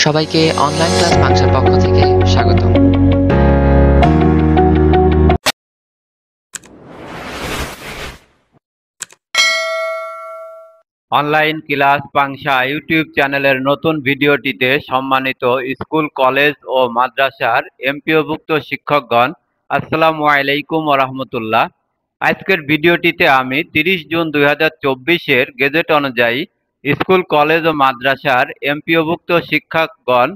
সবাইকে online class বাংশার পক্ষ থেকে স্বাগতম। অনলাইন ক্লাস পাংশা ইউটিউব চ্যানেলের নতুন ভিডিওটিতে সম্মানিত স্কুল, কলেজ ও মাদ্রাসার এমপিওভুক্ত শিক্ষকগণ, আসসালামু আলাইকুম ওয়া রাহমাতুল্লাহ। আজকের ভিডিওটিতে আমি 30 জুন 2024-এর গেজেট অনুযায়ী স্কুল, কলেজ ও মাদ্রাসার এমপিওভুক্ত শিক্ষকগণ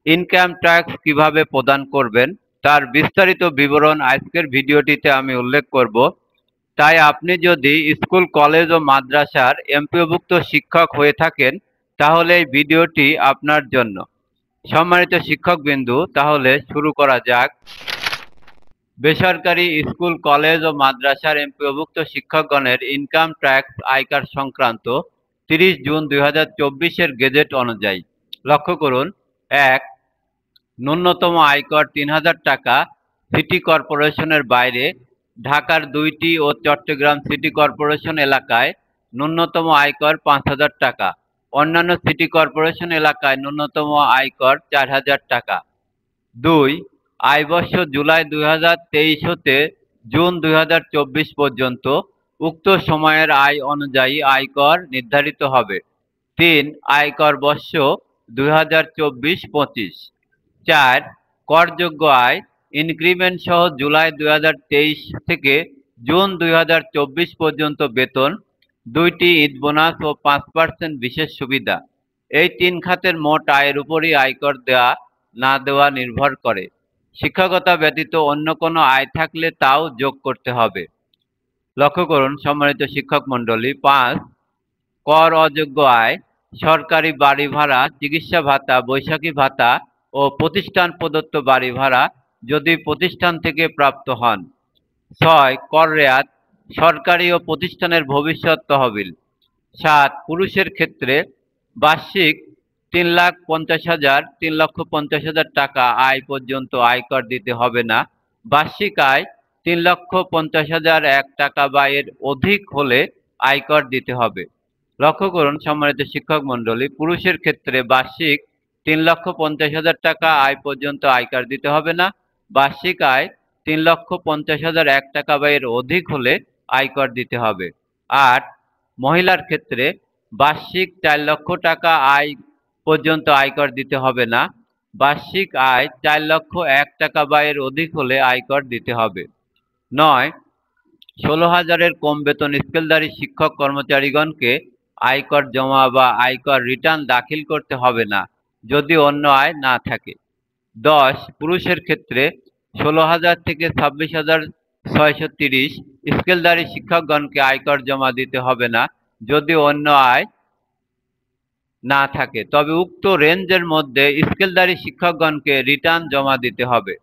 ইনকাম ট্যাক্স কিভাবে প্রদান করবেন তার বিস্তারিত বিবরণ আজকের ভিডিওটিতে আমি উল্লেখ করব। তাই আপনি যদি স্কুল, কলেজ ও মাদ্রাসার এমপিওভুক্ত শিক্ষক হয়ে থাকেন তাহলে এই ভিডিওটি আপনার জন্য। সম্মানিত শিক্ষকবৃন্দু, তাহলে শুরু করা যাক। বেসরকারি স্কুল, কলেজ ও মাদ্রাসার এমপিওভুক্ত শিক্ষকগণের ইনকাম ট্যাক্স আয়কর সংক্রান্ত 30 জুন 2024-এর গেজেট অনুযায়ী লক্ষ্য করুন। 1. ন্যূনতম আয়কর 3000 টাকা। সিটি কর্পোরেশনের বাইরে ঢাকার 2টি ও চট্টগ্রাম সিটি কর্পোরেশন এলাকায় ন্যূনতম আয়কর 5000 টাকা। অন্যান্য সিটি কর্পোরেশন এলাকায় ন্যূনতম আয়কর 4000 টাকা। 2. আয়বর্ষ জুলাই 2023 হতে জুন 2024 পর্যন্ত উক্ত সময়ের আয় অনুযায়ী আয়কর নির্ধারিত হবে। 3. আয়কর বর্ষ 2024-25। 4. করযোগ্য আয় ইনক্রিমেন্ট সহ জুলাই 2023 থেকে জুন 2024 পর্যন্ত বেতন, 2টি ঈদ বোনাস ও 5% বিশেষ সুবিধা। এই 3 খাতের মোট আয়ের উপরই আয়কর দেওয়া না দেওয়া নির্ভর করে। শিক্ষকতা ব্যতীত অন্য কোনো আয় থাকলে তাও যোগ করতে হবে। লক্ষ্য করুন সম্মানিত শিক্ষক মণ্ডলী। 5. কর অযোগ্য আয় সরকারি বাড়ি ভাড়া, চিকিৎসা ভাতা, বৈশাখী ভাতা ও প্রতিষ্ঠান প্রদত্ত বাড়ি ভাড়া যদি প্রতিষ্ঠান থেকে প্রাপ্ত হন। 6. কর রেয়াত সরকারি ও প্রতিষ্ঠানের ভবিষ্যৎ তহবিল। 7. পুরুষের ক্ষেত্রে বার্ষিক 3,50,000 3,50,000 টাকা আয় পর্যন্ত আয়কর দিতে হবে না। বার্ষিক আয় 3,50,001 টাকা বা এর অধিক হলে আয়কর দিতে হবে। লক্ষ্য করুন সম্মানিত শিক্ষক মণ্ডলী, পুরুষের ক্ষেত্রে বার্ষিক 3,50,000 টাকা আয় পর্যন্ত আয়কর দিতে হবে না। বার্ষিক আয় 3,50,001 টাকা বা এর অধিক হলে আয়কর দিতে হবে। 8. মহিলার ক্ষেত্রে বার্ষিক 4 লক্ষ টাকা আয় পর্যন্ত আয়কর দিতে হবে না। বার্ষিক আয় 4,01,000 টাকা বা এর অধিক হলে আয়কর দিতে হবে। 9. 16,000-এর কম বেতন স্কেলধারী শিক্ষক কর্মচারীগণকে আয়কর জমা বা আয়কর রিটার্ন দাখিল করতে হবে না যদি অন্য আয় না থাকে। 10. পুরুষের ক্ষেত্রে 16,000 থেকে 26,630 স্কেলধারী শিক্ষকগণকে আয়কর জমা দিতে হবে না যদি অন্য আয় না থাকে, তবে উক্ত রেঞ্জের মধ্যে স্কেলধারী শিক্ষকগণকে রিটার্ন জমা দিতে হবে।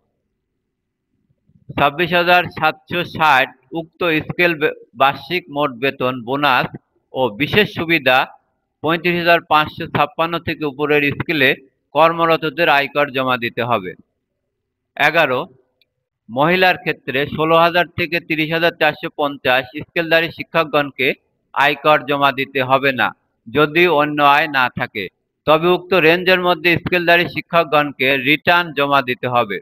26,760 উক্ত স্কেল বার্ষিক মোট বেতন, বোনাস ও বিশেষ সুবিধা 35,556 থেকে উপরের স্কেলে কর্মরতদের আয়কর জমা দিতে হবে। 11. মহিলার ক্ষেত্রে 16,000 থেকে 30,450 স্কেলধারী শিক্ষকগণকে আয়কর জমা দিতে হবে না যদি অন্য আয় না থাকে, তবে উক্ত রেঞ্জের মধ্যে স্কেলধারী শিক্ষকগণকে রিটার্ন জমা দিতে হবে।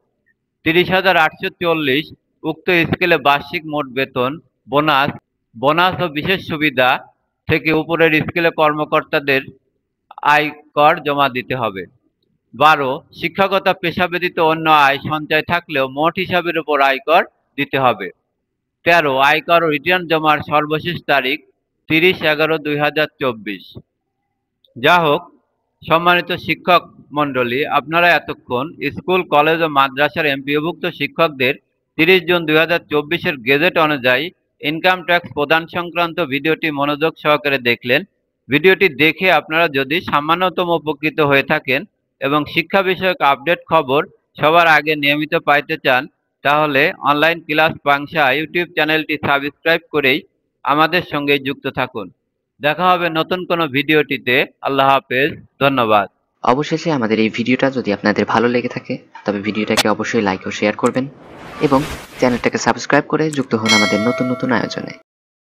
30,840 উক্ত স্কেলে বার্ষিক মোট বেতন, বোনাস ও বিশেষ সুবিধা থেকে উপরের স্কেলে কর্মকর্তাদের আয়কর জমা দিতে হবে। 12. শিক্ষকতা পেশা ব্যতীত অন্য আয় সঞ্চয় থাকলেও মোট হিসাবের উপর আয়কর দিতে হবে। 13. আয়কর ও রিটার্ন জমার সর্বশেষ তারিখ 30/11/2024। যা হোক সম্মানিত শিক্ষক মণ্ডলী, আপনারা এতক্ষণ স্কুল, কলেজ ও মাদ্রাসার এমপিওভুক্ত শিক্ষকদের 30 জুন 2024-এর গেজেট অনুযায়ী ইনকাম ট্যাক্স প্রদান সংক্রান্ত ভিডিওটি মনোযোগ সহকারে দেখলেন। ভিডিওটি দেখে আপনারা যদি সামান্যতম উপকৃত হয়ে থাকেন এবং শিক্ষা বিষয়ক আপডেট খবর সবার আগে নিয়মিত পাইতে চান তাহলে অনলাইন ক্লাস পাংশা ইউটিউব চ্যানেলটি সাবস্ক্রাইব করেই আমাদের সঙ্গে যুক্ত থাকুন। দেখা হবে নতুন কোনো ভিডিওটিতে। আল্লাহ হাফেজ, ধন্যবাদ। অবশেষে আমাদের এই ভিডিওটা যদি আপনাদের ভালো লেগে থাকে তবে ভিডিওটাকে অবশ্যই লাইক ও শেয়ার করবেন এবং চ্যানেলটাকে সাবস্ক্রাইব করে যুক্ত হন আমাদের নতুন নতুন আয়োজনে।